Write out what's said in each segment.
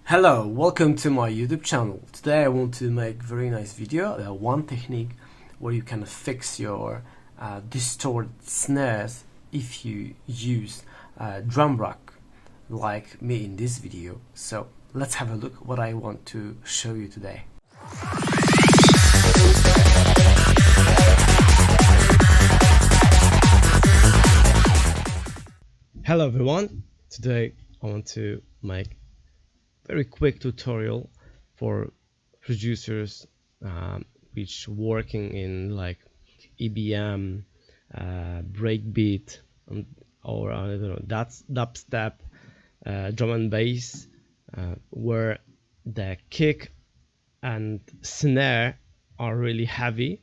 Hello, welcome to my YouTube channel. Today I want to make a very nice video, one technique where you can fix your distorted snares if you use drum rack like me in this video. So let's have a look what I want to show you today. Hello everyone, today I want to make very quick tutorial for producers which working in like EBM, breakbeat, or I don't know, that's dubstep, drum and bass, where the kick and snare are really heavy,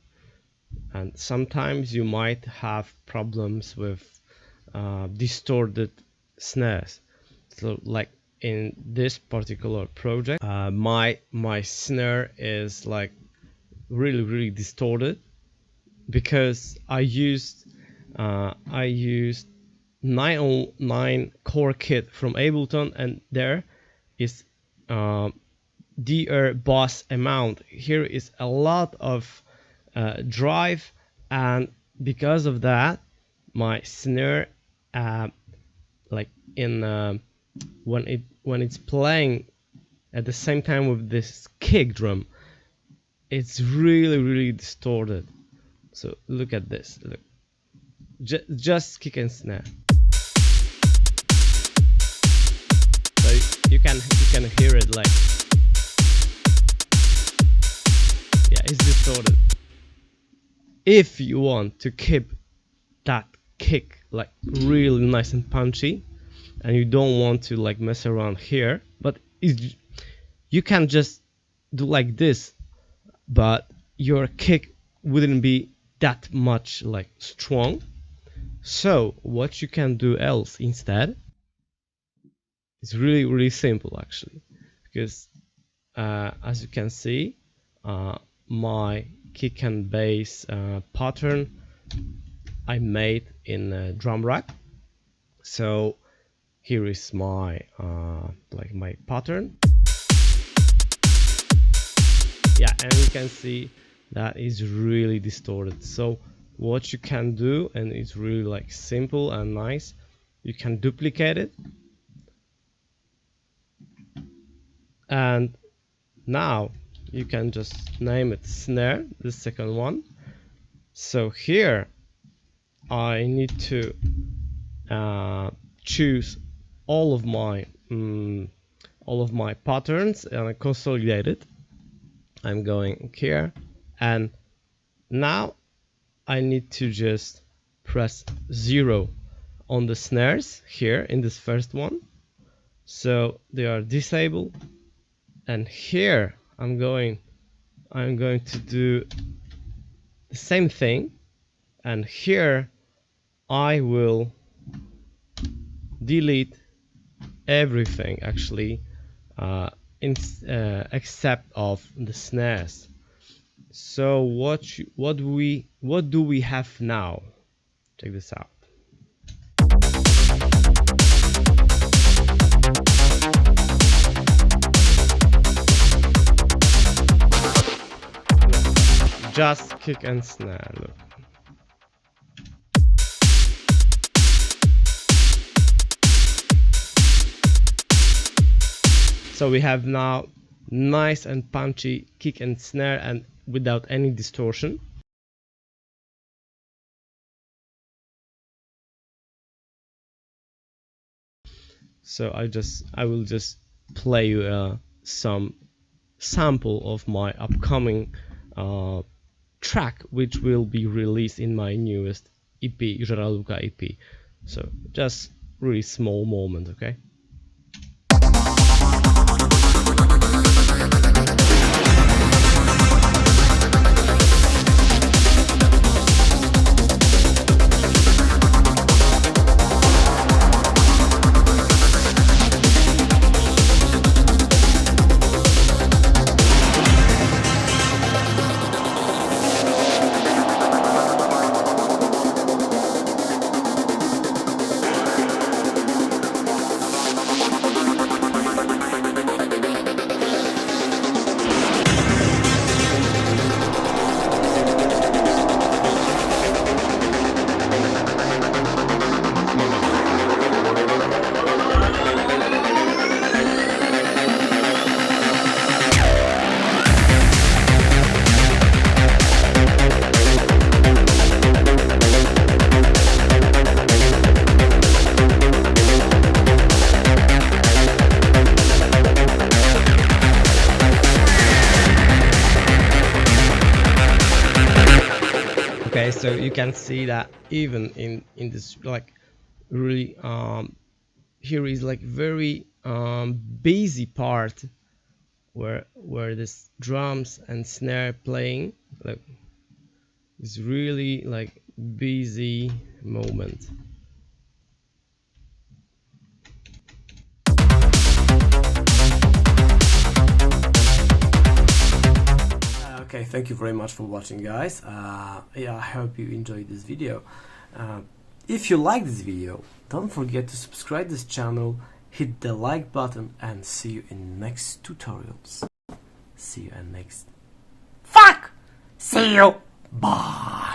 and sometimes you might have problems with distorted snares. So like in this particular project, my snare is like really distorted because I used 909 core kit from Ableton, and there is 𝗘-𝗪𝗪 amount. Here is a lot of drive, and because of that my snare like in when it's playing at the same time with this kick drum, it's really distorted. So look at this, look, just kick and snare. So you can hear it, like, yeah, it's distorted. If you want to keep that kick like really nice and punchy, and you don't want to like mess around here, but you can just do like this, but your kick wouldn't be that much like strong. So what you can do else instead is really simple actually, because as you can see, my kick and bass pattern I made in drum rack. So here is my like my pattern. Yeah, and you can see that is really distorted. So what you can do, and it's really like simple and nice, you can duplicate it, and now you can just name it snare, the second one. So here I need to choose all of my patterns and I consolidate it. I'm going here, and now I need to just press 0 on the snares here in this first one, so they are disabled. And here I'm going to do the same thing, and here I will delete everything actually except of the snares. So what do we have now? Check this out. Just kick and snare, look. So we have now nice and punchy kick and snare, and without any distortion. So I will just play you some sample of my upcoming track, which will be released in my newest EP, 𝗘-𝗪𝗪𝗡𝗘 EP. So just really small moment, okay? So you can see that even in this like really here is like very busy part where this drums and snare playing, like is really like busy moment. Okay, thank you very much for watching, guys. Yeah, I hope you enjoyed this video. If you like this video, don't forget to subscribe this channel, hit the like button, and see you in next tutorials. See you in next. Fuck! See you! Bye!